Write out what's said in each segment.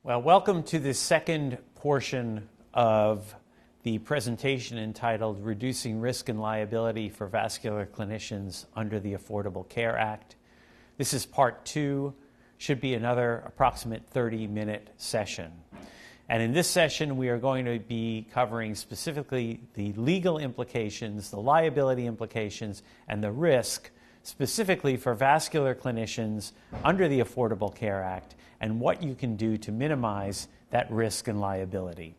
Well, welcome to the second portion of the presentation entitled Reducing Risk and Liability for Vascular Clinicians under the Affordable Care Act. This is part two, should be another approximate 30-minute session. And in this session, we are going to be covering specifically the legal implications, the liability implications, and the risk specifically for vascular clinicians under the Affordable Care Act and what you can do to minimize that risk and liability.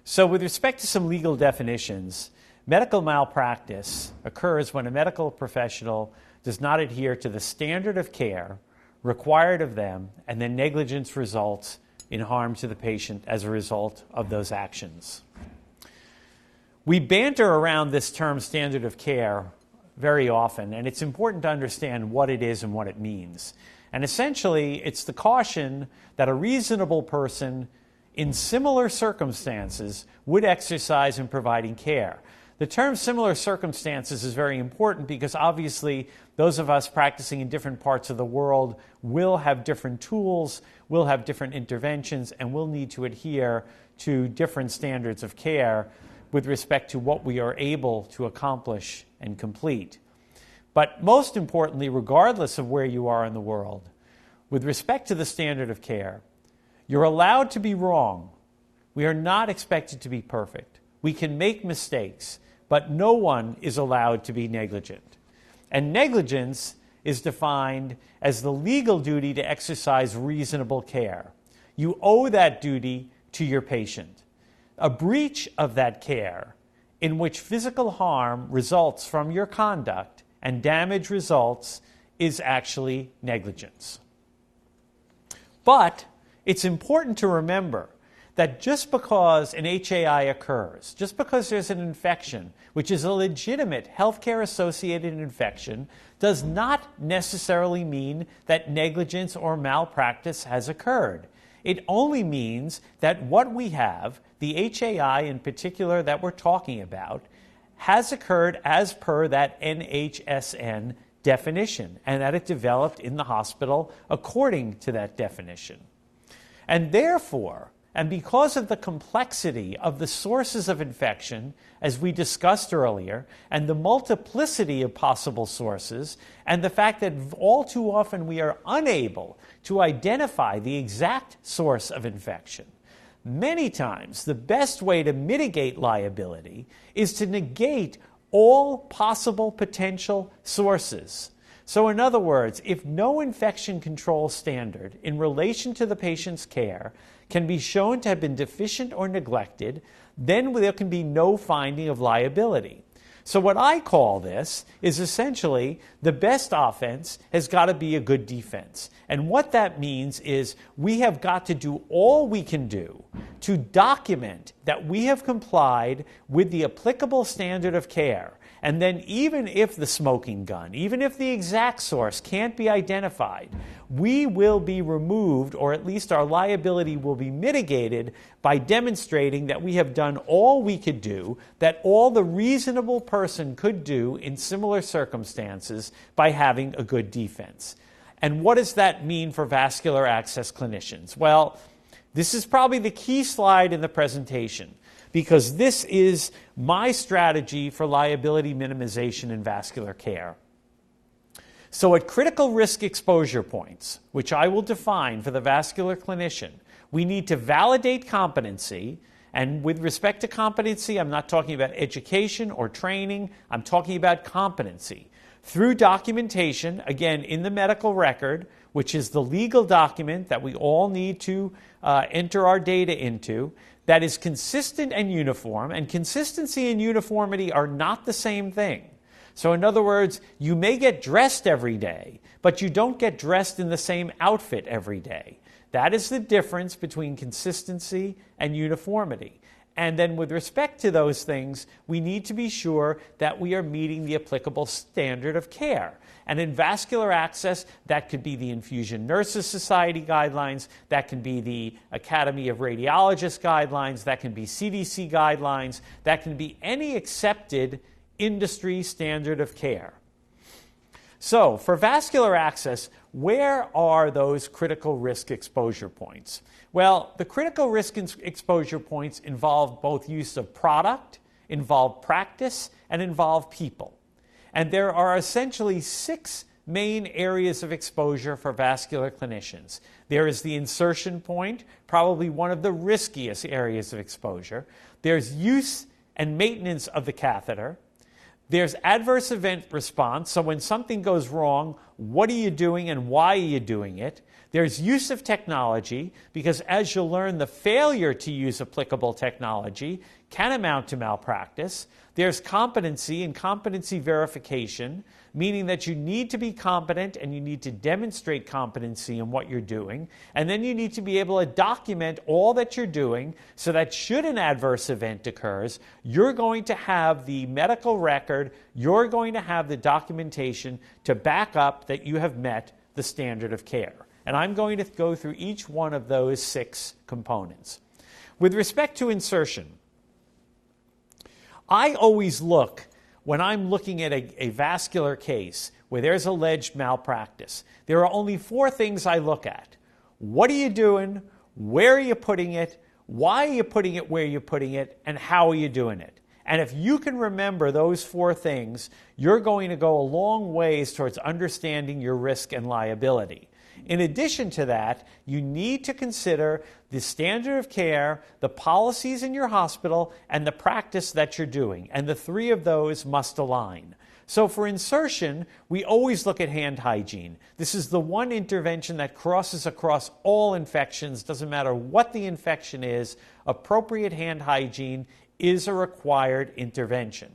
So with respect to some legal definitions, medical malpractice occurs when a medical professional does not adhere to the standard of care required of them, and then negligence results in harm to the patient as a result of those actions. We banter around this term standard of care very often, and it's important to understand what it is and what it means. And essentially, it's the caution that a reasonable person in similar circumstances would exercise in providing care. The term similar circumstances is very important because obviously those of us practicing in different parts of the world will have different tools, will have different interventions, and will need to adhere to different standards of care with respect to what we are able to accomplish and complete. But most importantly, regardless of where you are in the world, with respect to the standard of care, you're allowed to be wrong. We are not expected to be perfect. We can make mistakes, but no one is allowed to be negligent. And negligence is defined as the legal duty to exercise reasonable care. You owe that duty to your patient. A breach of that care in which physical harm results from your conduct and damage results is actually negligence. But it's important to remember that just because an HAI occurs, just because there's an infection, which is a legitimate healthcare-associated infection, does not necessarily mean that negligence or malpractice has occurred. It only means that what we have, the HAI in particular that we're talking about, has occurred as per that NHSN definition, and that it developed in the hospital according to that definition. And therefore, and because of the complexity of the sources of infection, as we discussed earlier, and the multiplicity of possible sources, and the fact that all too often we are unable to identify the exact source of infection, many times the best way to mitigate liability is to negate all possible potential sources. So in other words, if no infection control standard in relation to the patient's care can be shown to have been deficient or neglected, then there can be no finding of liability. So what I call this is essentially the best offense has got to be a good defense. And what that means is we have got to do all we can do to document that we have complied with the applicable standard of care. And then even if the smoking gun, even if the exact source can't be identified, we will be removed, or at least our liability will be mitigated by demonstrating that we have done all we could do, that all the reasonable person could do in similar circumstances by having a good defense. And what does that mean for vascular access clinicians? Well, this is probably the key slide in the presentation, because this is my strategy for liability minimization in vascular care. So at critical risk exposure points, which I will define for the vascular clinician, we need to validate competency. And with respect to competency, I'm not talking about education or training, I'm talking about competency. Through documentation, again, in the medical record, which is the legal document that we all need to enter our data into, that is consistent and uniform, and consistency and uniformity are not the same thing. So in other words, you may get dressed every day, but you don't get dressed in the same outfit every day. That is the difference between consistency and uniformity. And then with respect to those things, we need to be sure that we are meeting the applicable standard of care. And in vascular access, that could be the Infusion Nurses Society guidelines, that can be the Academy of Radiologists guidelines, that can be CDC guidelines, that can be any accepted industry standard of care. So for vascular access, where are those critical risk exposure points? Well, the critical risk exposure points involve both use of product, involve practice, and involve people. And there are essentially 6 main areas of exposure for vascular clinicians. There is the insertion point, probably one of the riskiest areas of exposure. There's use and maintenance of the catheter. There's adverse event response, so when something goes wrong, what are you doing and why are you doing it? There's use of technology, because as you'll learn, the failure to use applicable technology can amount to malpractice. There's competency and competency verification, meaning that you need to be competent and you need to demonstrate competency in what you're doing. And then you need to be able to document all that you're doing so that should an adverse event occurs, you're going to have the medical record, you're going to have the documentation to back up that you have met the standard of care. And I'm going to go through each one of those 6 components. With respect to insertion, I always look, when I'm looking at a vascular case where there's alleged malpractice, there are only 4 things I look at. What are you doing? Where are you putting it? Why are you putting it where you're putting it? And how are you doing it? And if you can remember those 4 things, you're going to go a long ways towards understanding your risk and liability. In addition to that, you need to consider the standard of care, the policies in your hospital, and the practice that you're doing. And the 3 of those must align. So for insertion, we always look at hand hygiene. This is the one intervention that crosses across all infections. Doesn't matter what the infection is, appropriate hand hygiene is a required intervention.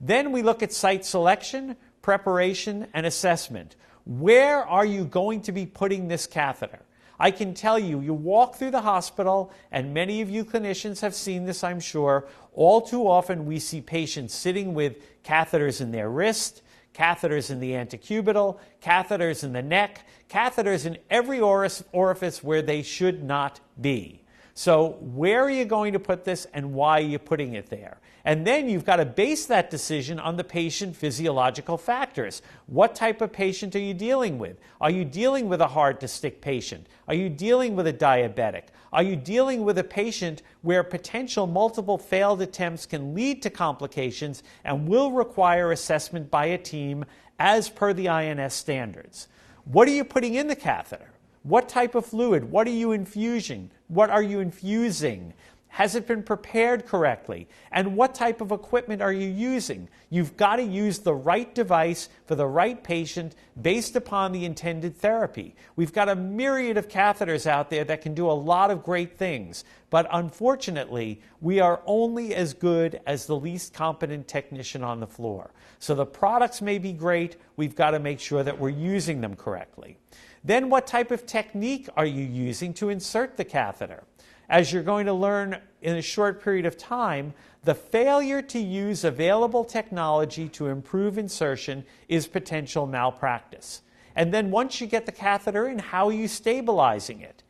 Then we look at site selection, preparation, and assessment. Where are you going to be putting this catheter? I can tell you, you walk through the hospital, and many of you clinicians have seen this, I'm sure. All too often we see patients sitting with catheters in their wrist, catheters in the antecubital, catheters in the neck, catheters in every orifice where they should not be. So where are you going to put this and why are you putting it there? And then you've got to base that decision on the patient physiological factors. What type of patient are you dealing with? Are you dealing with a hard-to-stick patient? Are you dealing with a diabetic? Are you dealing with a patient where potential multiple failed attempts can lead to complications and will require assessment by a team as per the INS standards? What are you putting in the catheter? What type of fluid? What are you infusing? What are you infusing? Has it been prepared correctly? And what type of equipment are you using? You've got to use the right device for the right patient based upon the intended therapy. We've got a myriad of catheters out there that can do a lot of great things, but unfortunately, we are only as good as the least competent technician on the floor. So the products may be great, we've got to make sure that we're using them correctly. Then what type of technique are you using to insert the catheter? As you're going to learn in a short period of time, the failure to use available technology to improve insertion is potential malpractice. And then once you get the catheter in, how are you stabilizing it?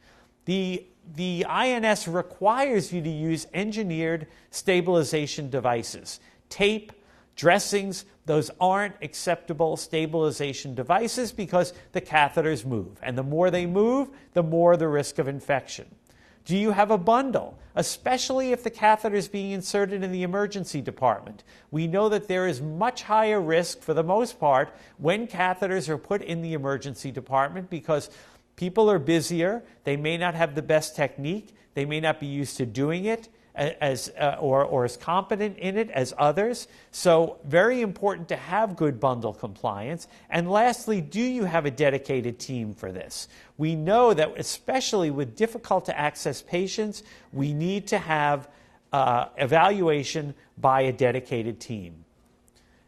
The INS requires you to use engineered stabilization devices. Tape, dressings, those aren't acceptable stabilization devices because the catheters move. And the more they move, the more the risk of infection. Do you have a bundle, especially if the catheter is being inserted in the emergency department? We know that there is much higher risk, for the most part, when catheters are put in the emergency department because people are busier, they may not have the best technique, they may not be used to doing it or as competent in it as others. So very important to have good bundle compliance. And lastly, do you have a dedicated team for this? We know that especially with difficult to access patients, we need to have evaluation by a dedicated team.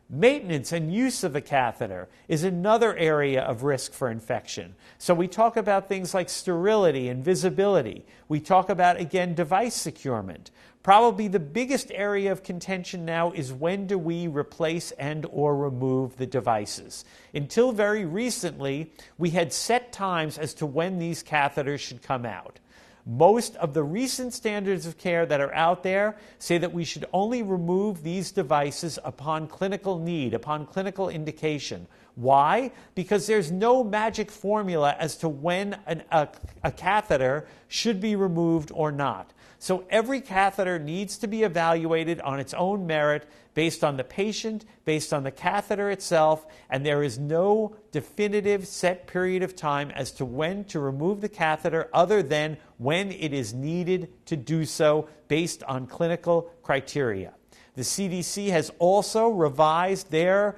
Maintenance and use of the catheter is another area of risk for infection. So we talk about things like sterility and visibility. We talk about, again, device securement. Probably the biggest area of contention now is when do we replace and or remove the devices. Until very recently, we had set times as to when these catheters should come out. Most of the recent standards of care that are out there say that we should only remove these devices upon clinical need, upon clinical indication. Why? Because there's no magic formula as to when a catheter should be removed or not. So every catheter needs to be evaluated on its own merit based on the patient, based on the catheter itself, and there is no definitive set period of time as to when to remove the catheter other than when it is needed to do so based on clinical criteria. The CDC has also revised their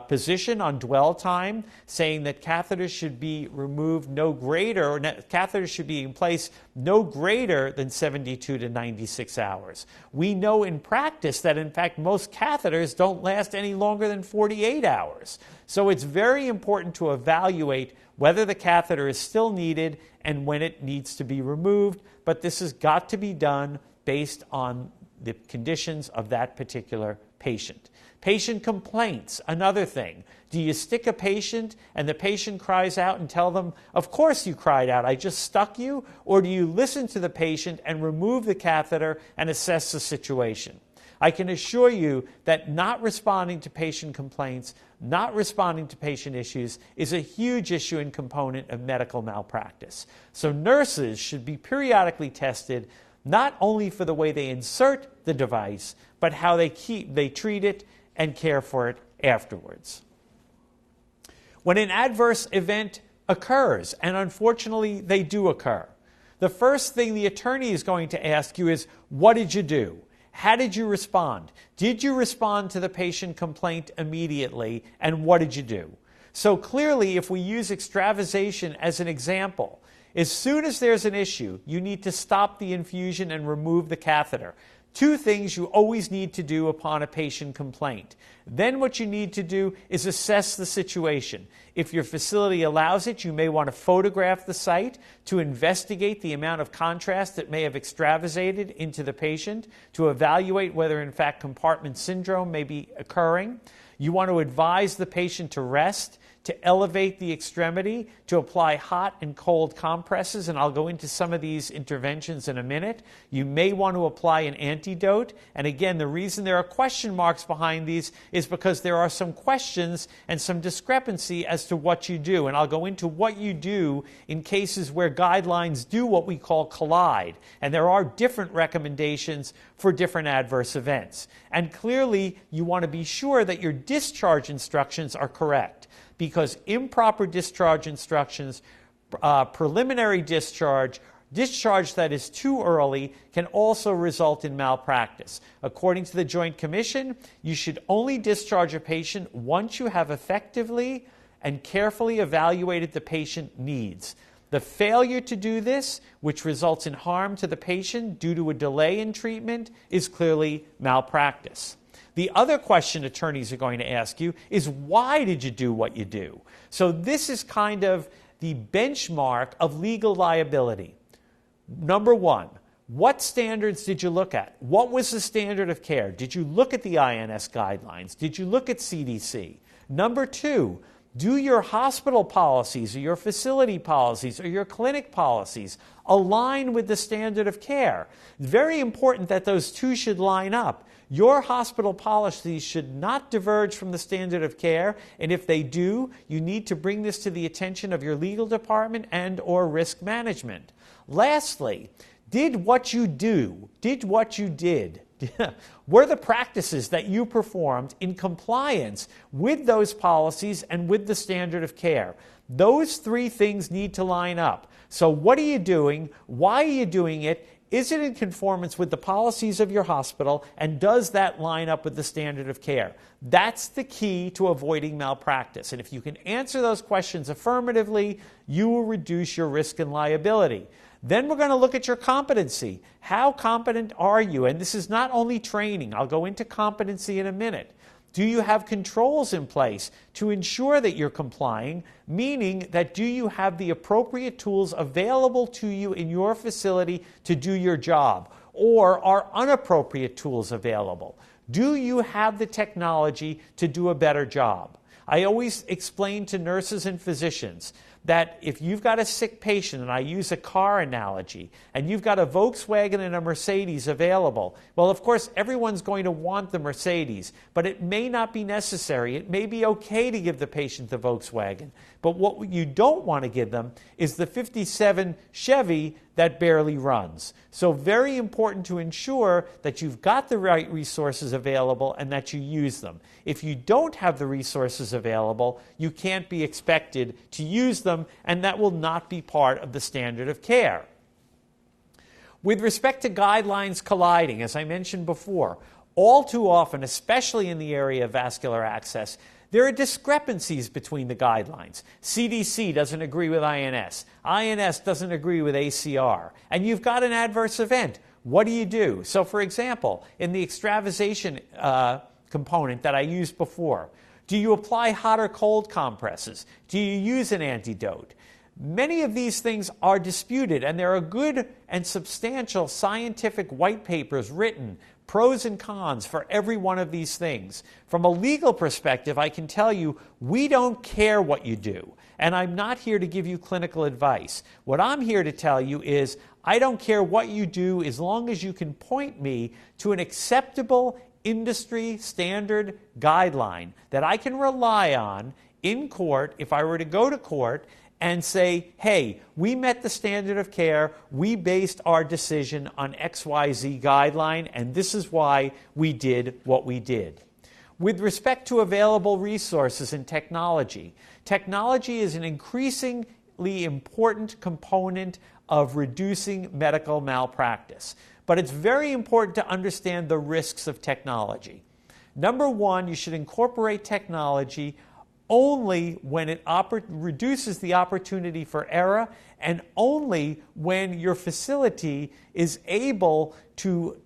position on dwell time, saying that catheters should be removed catheters should be in place no greater than 72 to 96 hours. We know in practice that in fact most catheters don't last any longer than 48 hours. So it's very important to evaluate whether the catheter is still needed and when it needs to be removed, but this has got to be done based on the conditions of that particular patient. Patient complaints, another thing. Do you stick a patient and the patient cries out and tell them, of course you cried out, I just stuck you? Or do you listen to the patient and remove the catheter and assess the situation? I can assure you that not responding to patient complaints, not responding to patient issues is a huge issue and component of medical malpractice. So nurses should be periodically tested not only for the way they insert the device, but how they treat it and care for it afterwards. When an adverse event occurs, and unfortunately they do occur, the first thing the attorney is going to ask you is, what did you do? How did you respond? Did you respond to the patient complaint immediately, and what did you do? So clearly, if we use extravasation as an example, as soon as there's an issue, you need to stop the infusion and remove the catheter. Two things you always need to do upon a patient complaint. Then what you need to do is assess the situation. If your facility allows it, you may want to photograph the site to investigate the amount of contrast that may have extravasated into the patient, to evaluate whether in fact compartment syndrome may be occurring. You want to advise the patient to rest, to elevate the extremity, to apply hot and cold compresses, and I'll go into some of these interventions in a minute. You may want to apply an antidote, and again, the reason there are question marks behind these is because there are some questions and some discrepancy as to what you do, and I'll go into what you do in cases where guidelines do what we call collide, and there are different recommendations for different adverse events. And clearly, you want to be sure that your discharge instructions are correct, because improper discharge instructions, preliminary discharge that is too early can also result in malpractice. According to the Joint Commission, you should only discharge a patient once you have effectively and carefully evaluated the patient needs. The failure to do this, which results in harm to the patient due to a delay in treatment, is clearly malpractice. The other question attorneys are going to ask you is, why did you do what you do? So this is kind of the benchmark of legal liability. Number one, what standards did you look at? What was the standard of care? Did you look at the INS guidelines? Did you look at CDC? Number two, do your hospital policies or your facility policies or your clinic policies align with the standard of care? Very important that those two should line up. Your hospital policies should not diverge from the standard of care, and if they do, you need to bring this to the attention of your legal department and or risk management. Lastly, did what you did, were the practices that you performed in compliance with those policies and with the standard of care? Those three things need to line up. So what are you doing? Why are you doing it? Is it in conformance with the policies of your hospital, and does that line up with the standard of care? That's the key to avoiding malpractice. And if you can answer those questions affirmatively, you will reduce your risk and liability. Then we're going to look at your competency. How competent are you? And this is not only training. I'll go into competency in a minute. Do you have controls in place to ensure that you're complying, meaning that do you have the appropriate tools available to you in your facility to do your job, or are inappropriate tools available? Do you have the technology to do a better job? I always explain to nurses and physicians that if you've got a sick patient, and I use a car analogy, and you've got a Volkswagen and a Mercedes available, well, of course, everyone's going to want the Mercedes, but it may not be necessary. It may be okay to give the patient the Volkswagen, but what you don't want to give them is the 57 Chevy that barely runs. So very important to ensure that you've got the right resources available and that you use them. If you don't have the resources available, you can't be expected to use them, and that will not be part of the standard of care. With respect to guidelines colliding, as I mentioned before, all too often, especially in the area of vascular access, there are discrepancies between the guidelines. CDC doesn't agree with INS. INS doesn't agree with ACR. And you've got an adverse event. What do? So, for example, in the extravasation component that I used before, do you apply hot or cold compresses? Do you use an antidote? Many of these things are disputed, and there are good and substantial scientific white papers written, pros and cons for every one of these things. From a legal perspective, I can tell you, we don't care what you do. And I'm not here to give you clinical advice. What I'm here to tell you is, I don't care what you do as long as you can point me to an acceptable industry standard guideline that I can rely on in court if I were to go to court and say, hey, we met the standard of care, we based our decision on XYZ guideline, and this is why we did what we did. With respect to available resources and technology, technology is an increasingly important component of reducing medical malpractice. But it's very important to understand the risks of technology. Number one, you should incorporate technology only when it reduces the opportunity for error, and only when your facility is able to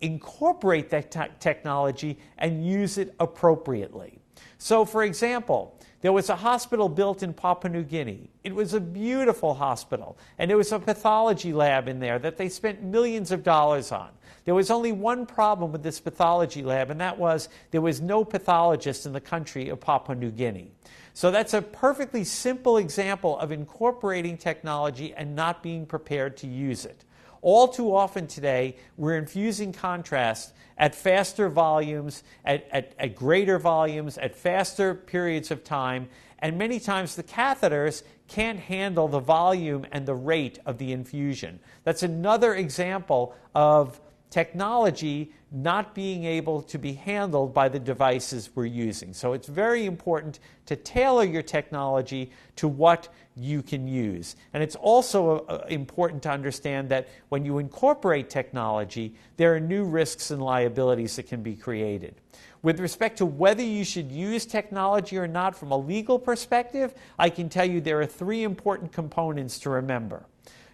incorporate that technology and use it appropriately. So, for example, there was a hospital built in Papua New Guinea. It was a beautiful hospital, and there was a pathology lab in there that they spent millions of dollars on. There was only one problem with this pathology lab, and that was there was no pathologist in the country of Papua New Guinea. So that's a perfectly simple example of incorporating technology and not being prepared to use it. All too often today, we're infusing contrast at faster volumes, at greater volumes, at faster periods of time, and many times the catheters can't handle the volume and the rate of the infusion. That's another example of technology not being able to be handled by the devices we're using. So it's very important to tailor your technology to what you can use. And it's also important to understand that when you incorporate technology, there are new risks and liabilities that can be created. With respect to whether you should use technology or not from a legal perspective, I can tell you there are three important components to remember.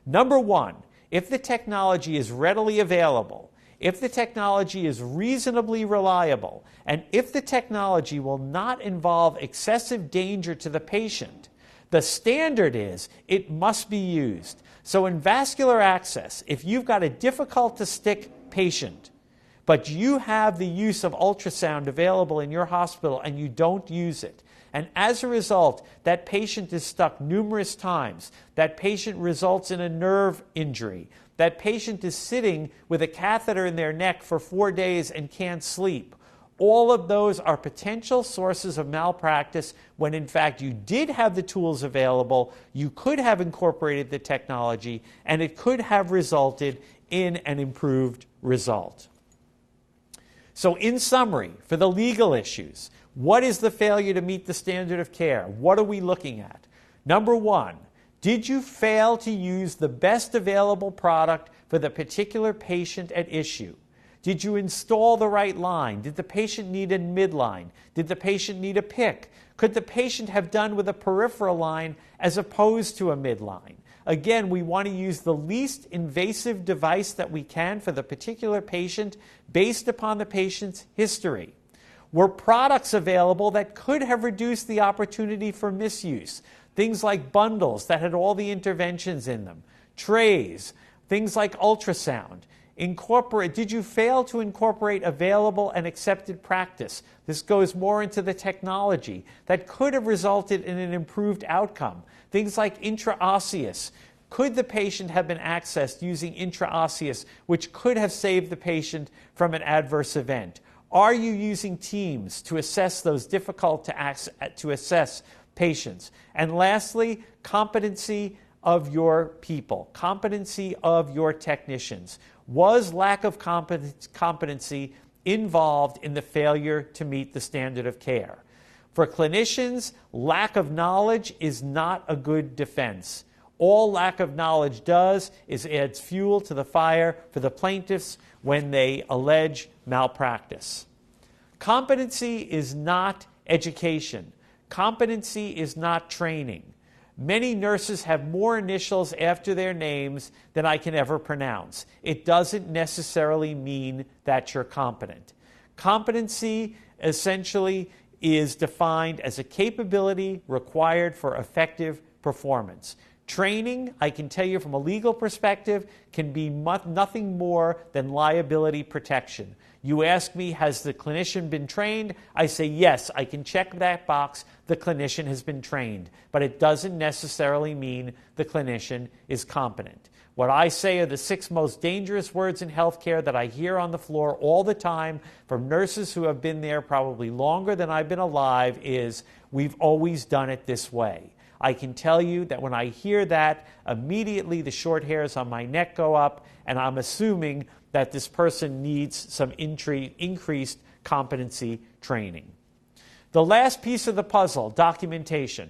Number one, if the technology is readily available, if the technology is reasonably reliable, and if the technology will not involve excessive danger to the patient, the standard is it must be used. So in vascular access, if you've got a difficult-to-stick patient, but you have the use of ultrasound available in your hospital and you don't use it, and as a result, that patient is stuck numerous times, that patient results in a nerve injury, that patient is sitting with a catheter in their neck for 4 days and can't sleep. All of those are potential sources of malpractice when in fact you did have the tools available, you could have incorporated the technology, and it could have resulted in an improved result. So in summary, for the legal issues, what is the failure to meet the standard of care? What are we looking at? Number one, did you fail to use the best available product for the particular patient at issue? Did you install the right line? Did the patient need a midline? Did the patient need a PICC? Could the patient have done with a peripheral line as opposed to a midline? Again, we want to use the least invasive device that we can for the particular patient based upon the patient's history. Were products available that could have reduced the opportunity for misuse? Things like bundles that had all the interventions in them, trays, things like ultrasound. Did you fail to incorporate available and accepted practice? This goes more into the technology that could have resulted in an improved outcome. Things like intraosseous. Could the patient have been accessed using intraosseous, which could have saved the patient from an adverse event? Are you using teams to assess those difficult to assess patients? And lastly, competency of your people, competency of your technicians. Was lack of competency involved in the failure to meet the standard of care? For clinicians, lack of knowledge is not a good defense. All lack of knowledge does is adds fuel to the fire for the plaintiffs when they allege malpractice. Competency is not education. Competency is not training. Many nurses have more initials after their names than I can ever pronounce. It doesn't necessarily mean that you're competent. Competency essentially is defined as a capability required for effective performance. Training, I can tell you from a legal perspective, can be nothing more than liability protection. You ask me, has the clinician been trained? I say, yes, I can check that box. The clinician has been trained. But it doesn't necessarily mean the clinician is competent. What I say are the 6 most dangerous words in healthcare that I hear on the floor all the time from nurses who have been there probably longer than I've been alive is, we've always done it this way. I can tell you that when I hear that, immediately the short hairs on my neck go up, and I'm assuming that this person needs some increased competency training. The last piece of the puzzle, documentation.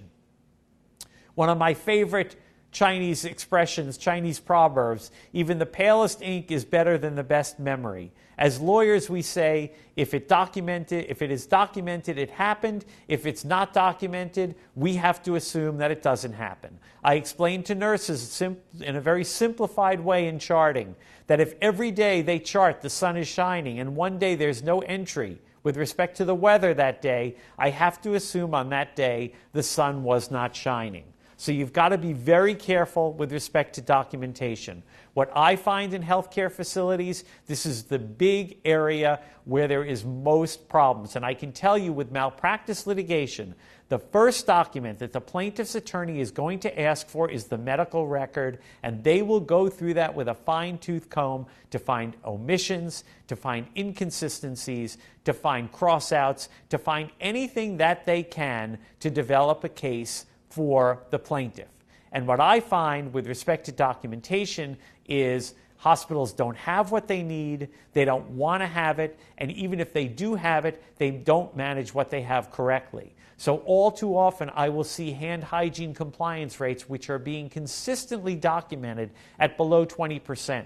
One of my favorite Chinese expressions, Chinese proverbs, even the palest ink is better than the best memory. As lawyers, we say, if it is documented, it happened. If it's not documented, we have to assume that it doesn't happen. I explain to nurses in a very simplified way in charting that if every day they chart the sun is shining and one day there's no entry with respect to the weather that day, I have to assume on that day the sun was not shining. So you've got to be very careful with respect to documentation. What I find in healthcare facilities, this is the big area where there is most problems. And I can tell you with malpractice litigation, the first document that the plaintiff's attorney is going to ask for is the medical record, and they will go through that with a fine-tooth comb to find omissions, to find inconsistencies, to find cross-outs, to find anything that they can to develop a case for the plaintiff. And what I find with respect to documentation is hospitals don't have what they need, they don't want to have it, and even if they do have it, they don't manage what they have correctly. So all too often I will see hand hygiene compliance rates which are being consistently documented at below 20%.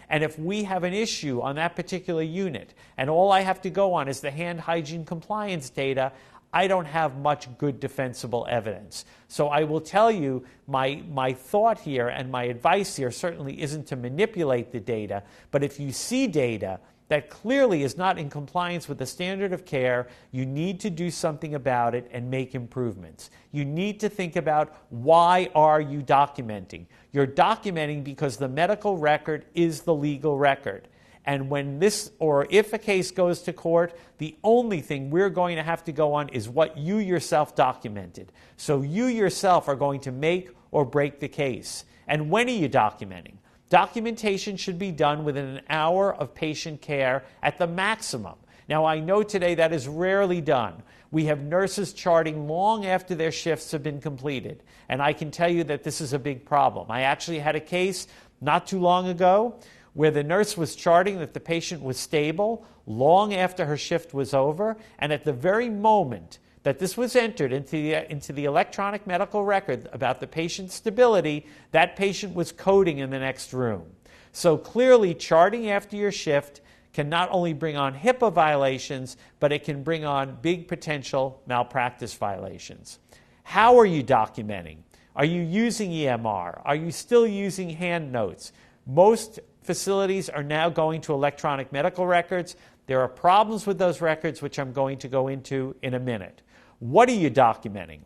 And if we have an issue on that particular unit and all I have to go on is the hand hygiene compliance data, I don't have much good defensible evidence. So I will tell you my thought here and my advice here certainly isn't to manipulate the data, but if you see data that clearly is not in compliance with the standard of care, you need to do something about it and make improvements. You need to think about, why are you documenting? You're documenting because the medical record is the legal record. And when this, or if a case goes to court, the only thing we're going to have to go on is what you yourself documented. So you yourself are going to make or break the case. And when are you documenting? Documentation should be done within an hour of patient care at the maximum. Now, I know today that is rarely done. We have nurses charting long after their shifts have been completed. And I can tell you that this is a big problem. I actually had a case not too long ago where the nurse was charting that the patient was stable long after her shift was over, and at the very moment that this was entered into the electronic medical record about the patient's stability, that patient was coding in the next room. So clearly, charting after your shift can not only bring on HIPAA violations, but it can bring on big potential malpractice violations. How are you documenting? Are you using EMR? Are you still using hand notes? Most facilities are now going to electronic medical records. There are problems with those records, which I'm going to go into in a minute. What are you documenting?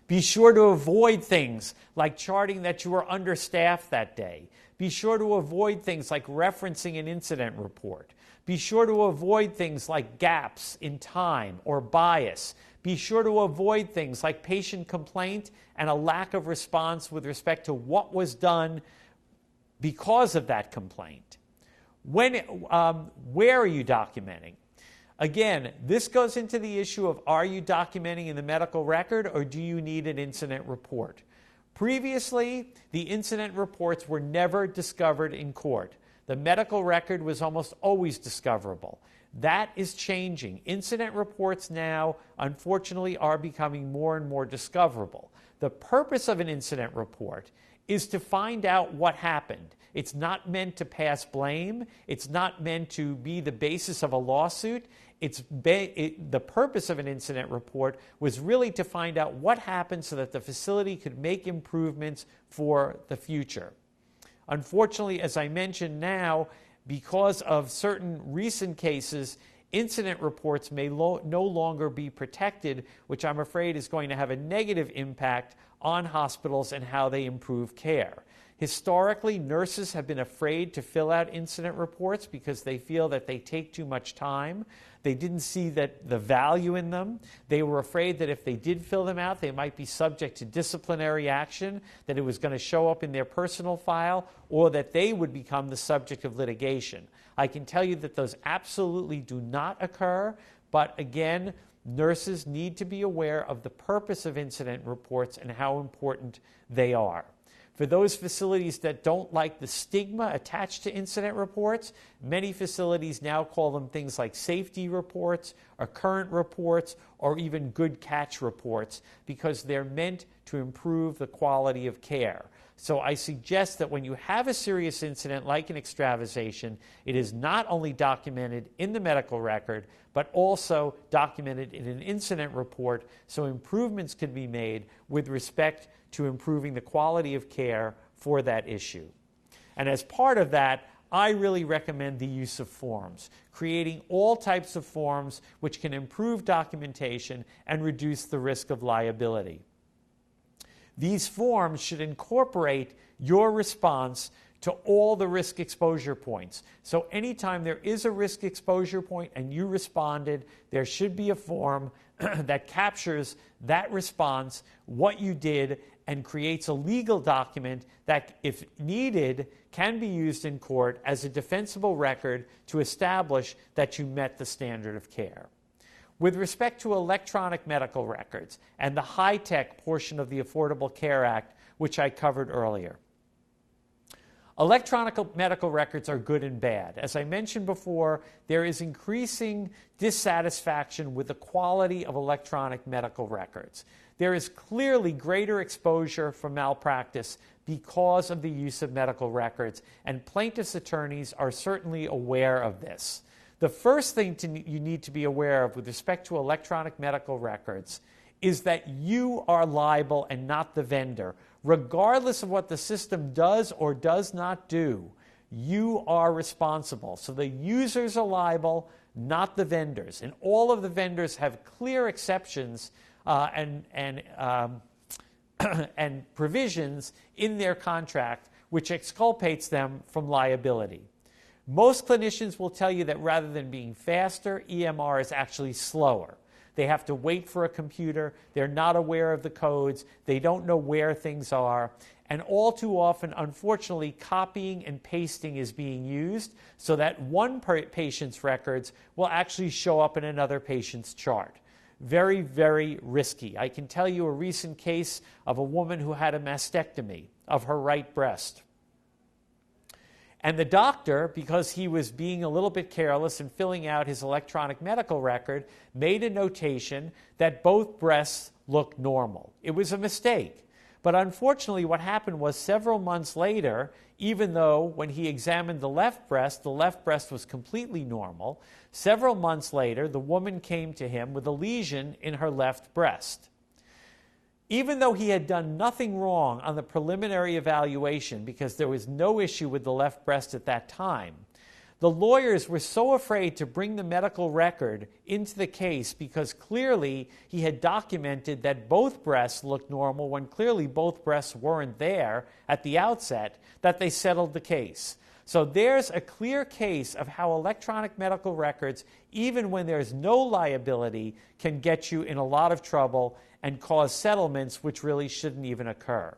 Be sure to avoid things like charting that you were understaffed that day. Be sure to avoid things like referencing an incident report. Be sure to avoid things like gaps in time or bias. Be sure to avoid things like patient complaint and a lack of response with respect to what was done because of that complaint. Where are you documenting? Again, this goes into the issue of, are you documenting in the medical record or do you need an incident report? Previously, the incident reports were never discovered in court. The medical record was almost always discoverable. That is changing. Incident reports now, unfortunately, are becoming more and more discoverable. The purpose of an incident report is to find out what happened. It's not meant to pass blame. It's not meant to be the basis of a lawsuit. The purpose of an incident report was really to find out what happened so that the facility could make improvements for the future. Unfortunately, as I mentioned now, because of certain recent cases, incident reports may no longer be protected, which I'm afraid is going to have a negative impact on hospitals and how they improve care. Historically, nurses have been afraid to fill out incident reports because they feel that they take too much time. They didn't see the value in them. They were afraid that if they did fill them out, they might be subject to disciplinary action, that it was going to show up in their personal file, or that they would become the subject of litigation. I can tell you that those absolutely do not occur, but again, nurses need to be aware of the purpose of incident reports and how important they are. For those facilities that don't like the stigma attached to incident reports, many facilities now call them things like safety reports, or current reports, or even good catch reports, because they're meant to improve the quality of care. So I suggest that when you have a serious incident like an extravasation, it is not only documented in the medical record, but also documented in an incident report so improvements can be made with respect to improving the quality of care for that issue. And as part of that, I really recommend the use of forms, creating all types of forms which can improve documentation and reduce the risk of liability. These forms should incorporate your response to all the risk exposure points. So anytime there is a risk exposure point and you responded, there should be a form that captures that response, what you did, and creates a legal document that, if needed, can be used in court as a defensible record to establish that you met the standard of care. With respect to electronic medical records and the high-tech portion of the Affordable Care Act, which I covered earlier, electronic medical records are good and bad. As I mentioned before, there is increasing dissatisfaction with the quality of electronic medical records. There is clearly greater exposure for malpractice because of the use of medical records, and plaintiffs' attorneys are certainly aware of this. The first thing you need to be aware of with respect to electronic medical records is that you are liable and not the vendor. Regardless of what the system does or does not do, you are responsible. So the users are liable, not the vendors. And all of the vendors have clear exceptions and provisions in their contract which exculpates them from liability. Most clinicians will tell you that rather than being faster, EMR is actually slower. They have to wait for a computer. They're not aware of the codes. They don't know where things are. And all too often, unfortunately, copying and pasting is being used so that one patient's records will actually show up in another patient's chart. Very, very risky. I can tell you a recent case of a woman who had a mastectomy of her right breast. And the doctor, because he was being a little bit careless in filling out his electronic medical record, made a notation that both breasts looked normal. It was a mistake. But unfortunately, what happened was several months later, even though when he examined the left breast was completely normal, several months later, the woman came to him with a lesion in her left breast. Even though he had done nothing wrong on the preliminary evaluation, because there was no issue with the left breast at that time, The lawyers were so afraid to bring the medical record into the case because clearly he had documented that both breasts looked normal when clearly both breasts weren't there at the outset, that they settled the case. So there's a clear case of how electronic medical records, even when there's no liability, can get you in a lot of trouble and cause settlements which really shouldn't even occur.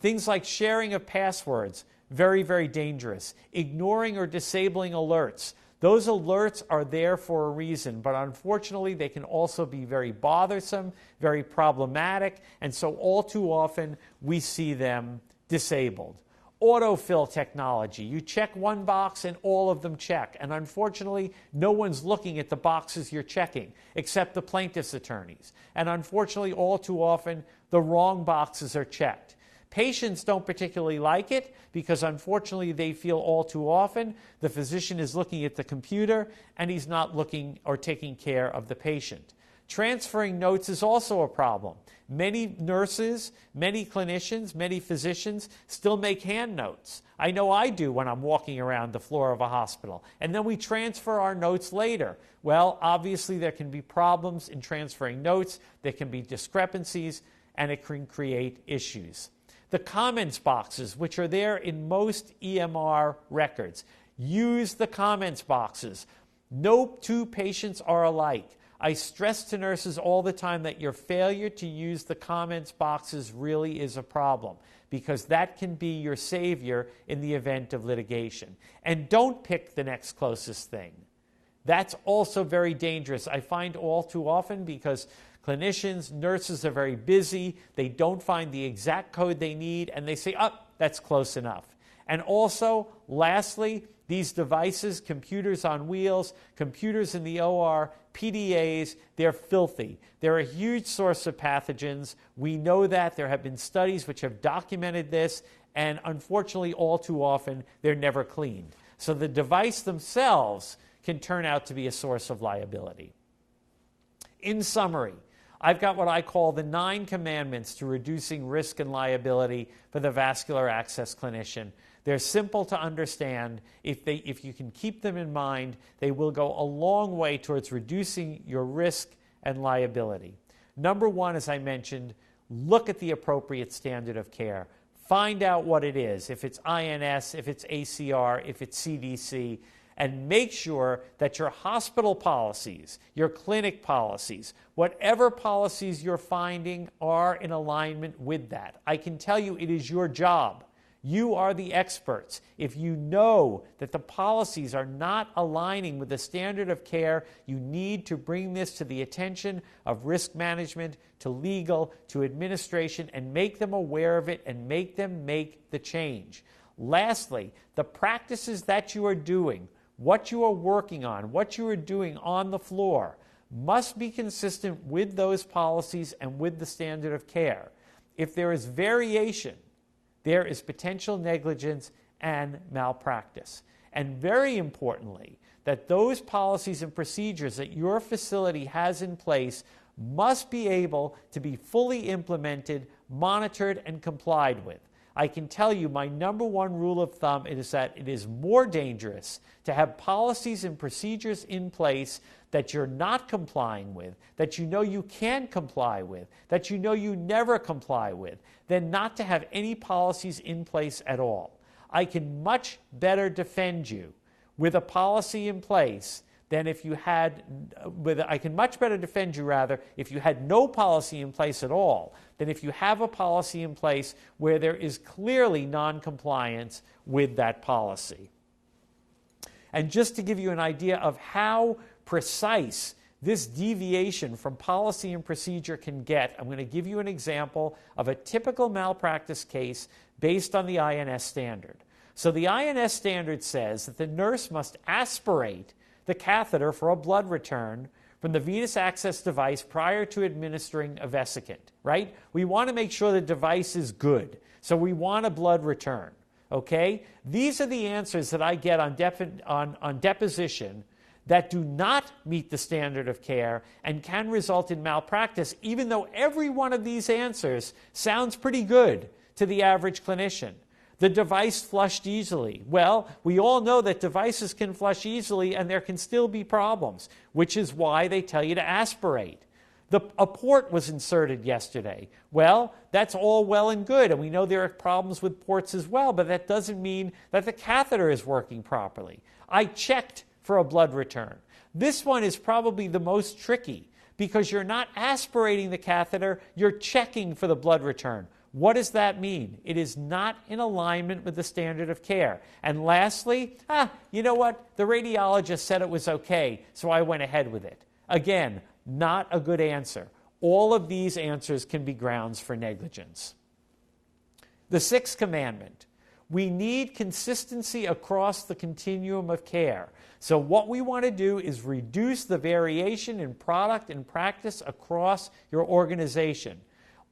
Things like sharing of passwords, very, very dangerous. Ignoring or disabling alerts. Those alerts are there for a reason, but unfortunately they can also be very bothersome, very problematic, and so all too often we see them disabled. Autofill technology. You check one box and all of them check. And unfortunately, no one's looking at the boxes you're checking except the plaintiff's attorneys. And unfortunately, all too often, the wrong boxes are checked. Patients don't particularly like it because unfortunately they feel all too often the physician is looking at the computer and he's not looking or taking care of the patient. Transferring notes is also a problem. Many nurses, many clinicians, many physicians still make hand notes. I know I do when I'm walking around the floor of a hospital. And then we transfer our notes later. Well, obviously there can be problems in transferring notes. There can be discrepancies, and it can create issues. The comments boxes, which are there in most EMR records. Use the comments boxes. No two patients are alike. I stress to nurses all the time that your failure to use the comments boxes really is a problem because that can be your savior in the event of litigation. And don't pick the next closest thing. That's also very dangerous. I find all too often because clinicians, nurses are very busy, they don't find the exact code they need, and they say, oh, that's close enough. And also, lastly, these devices, computers on wheels, computers in the OR, PDAs, they're filthy. They're a huge source of pathogens. We know that. There have been studies which have documented this, and unfortunately, all too often, they're never cleaned. So the device themselves can turn out to be a source of liability. In summary, I've got what I call the 9 commandments to reducing risk and liability for the vascular access clinician. They're simple to understand. If you can keep them in mind, they will go a long way towards reducing your risk and liability. Number 1, as I mentioned, look at the appropriate standard of care. Find out what it is, if it's INS, if it's ACR, if it's CDC, and make sure that your hospital policies, your clinic policies, whatever policies you're finding are in alignment with that. I can tell you it is your job. You are the experts. If you know that the policies are not aligning with the standard of care, you need to bring this to the attention of risk management, to legal, to administration, and make them aware of it and make them make the change. Lastly, the practices that you are doing, what you are working on, what you are doing on the floor, must be consistent with those policies and with the standard of care. If there is variation, there is potential negligence and malpractice. And very importantly, that those policies and procedures that your facility has in place must be able to be fully implemented, monitored, and complied with. I can tell you my number 1 rule of thumb is that it is more dangerous to have policies and procedures in place that you're not complying with, that you know you can comply with, that you know you never comply with, than not to have any policies in place at all. I can much better defend you with a policy in place than if you had, I can much better defend you rather if you had no policy in place at all than if you have a policy in place where there is clearly non-compliance with that policy. And just to give you an idea of how precise this deviation from policy and procedure can get, I'm going to give you an example of a typical malpractice case based on the INS standard. So the INS standard says that the nurse must aspirate the catheter for a blood return from the venous access device prior to administering a vesicant, right? We want to make sure the device is good, so we want a blood return, okay? These are the answers that I get on deposition that do not meet the standard of care and can result in malpractice, even though every one of these answers sounds pretty good to the average clinician. The device flushed easily. Well, we all know that devices can flush easily and there can still be problems, which is why they tell you to aspirate. A port was inserted yesterday. Well, that's all well and good, and we know there are problems with ports as well, but that doesn't mean that the catheter is working properly. I checked for a blood return. This one is probably the most tricky because you're not aspirating the catheter, you're checking for the blood return. What does that mean? It is not in alignment with the standard of care. And lastly, you know what? The radiologist said it was okay, so I went ahead with it. Again, not a good answer. All of these answers can be grounds for negligence. The sixth commandment. We need consistency across the continuum of care. So what we want to do is reduce the variation in product and practice across your organization.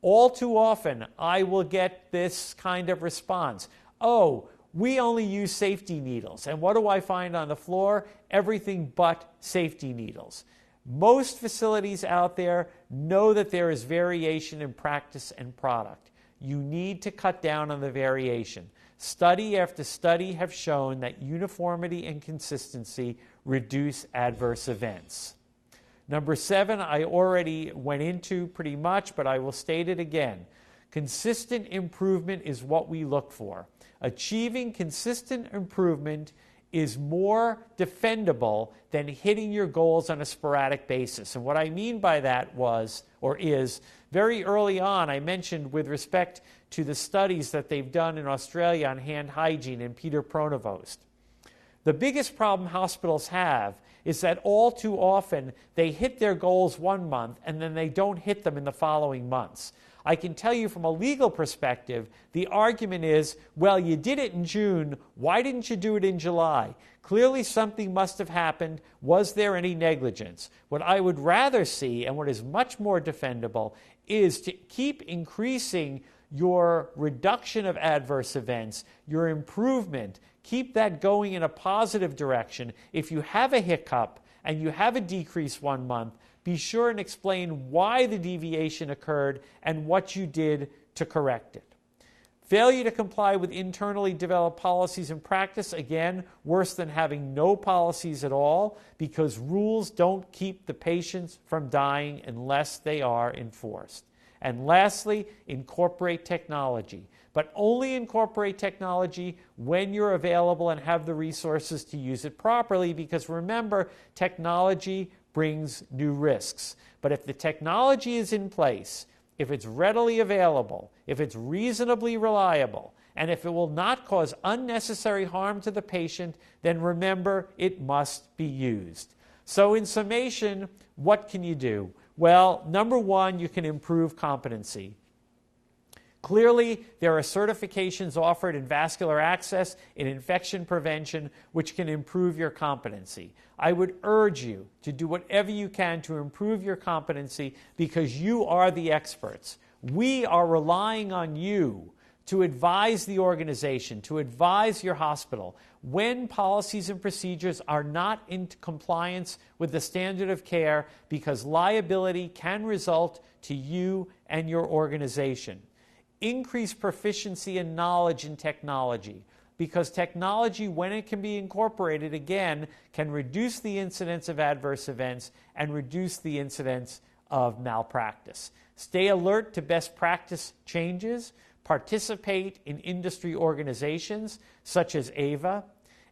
All too often, I will get this kind of response. Oh, we only use safety needles. And what do I find on the floor? Everything but safety needles. Most facilities out there know that there is variation in practice and product. You need to cut down on the variation. Study after study have shown that uniformity and consistency reduce adverse events. Number 7, I already went into pretty much, but I will state it again. Consistent improvement is what we look for. Achieving consistent improvement is more defendable than hitting your goals on a sporadic basis. And what I mean by that is, very early on, I mentioned with respect to the studies that they've done in Australia on hand hygiene and Peter Pronovost. The biggest problem hospitals have is that all too often they hit their goals one month and then they don't hit them in the following months. I can tell you from a legal perspective, the argument is, well, you did it in June, why didn't you do it in July? Clearly something must have happened. Was there any negligence? What I would rather see, and what is much more defendable, is to keep increasing your reduction of adverse events, your improvement. Keep that going in a positive direction. If you have a hiccup and you have a decrease one month, be sure and explain why the deviation occurred and what you did to correct it. Failure to comply with internally developed policies and practice, again, worse than having no policies at all, because rules don't keep the patients from dying unless they are enforced. And lastly, incorporate technology. But only incorporate technology when you're available and have the resources to use it properly, because remember, technology brings new risks. But if the technology is in place, if it's readily available, if it's reasonably reliable, and if it will not cause unnecessary harm to the patient, then remember, it must be used. So in summation, what can you do? Well, number 1, you can improve competency. Clearly, there are certifications offered in vascular access, in infection prevention, which can improve your competency. I would urge you to do whatever you can to improve your competency because you are the experts. We are relying on you to advise the organization, to advise your hospital when policies and procedures are not in compliance with the standard of care, because liability can result to you and your organization. Increase proficiency and knowledge in technology, because technology, when it can be incorporated, again, can reduce the incidence of adverse events and reduce the incidence of malpractice. Stay alert to best practice changes, participate in industry organizations such as AVA,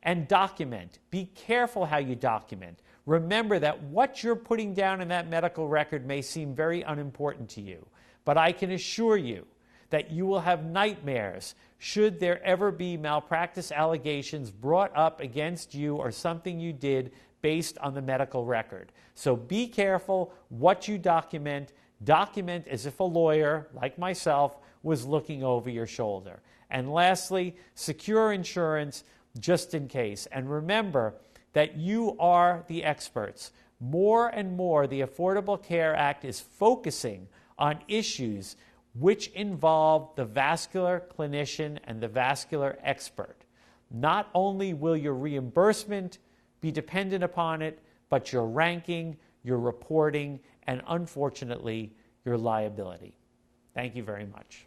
and document. Be careful how you document. Remember that what you're putting down in that medical record may seem very unimportant to you, but I can assure you that you will have nightmares should there ever be malpractice allegations brought up against you or something you did based on the medical record. So be careful what you document. Document as if a lawyer, like myself, was looking over your shoulder. And lastly, secure insurance just in case. And remember that you are the experts. More and more, the Affordable Care Act is focusing on issues which involve the vascular clinician and the vascular expert. Not only will your reimbursement be dependent upon it, but your ranking, your reporting, and unfortunately, your liability. Thank you very much.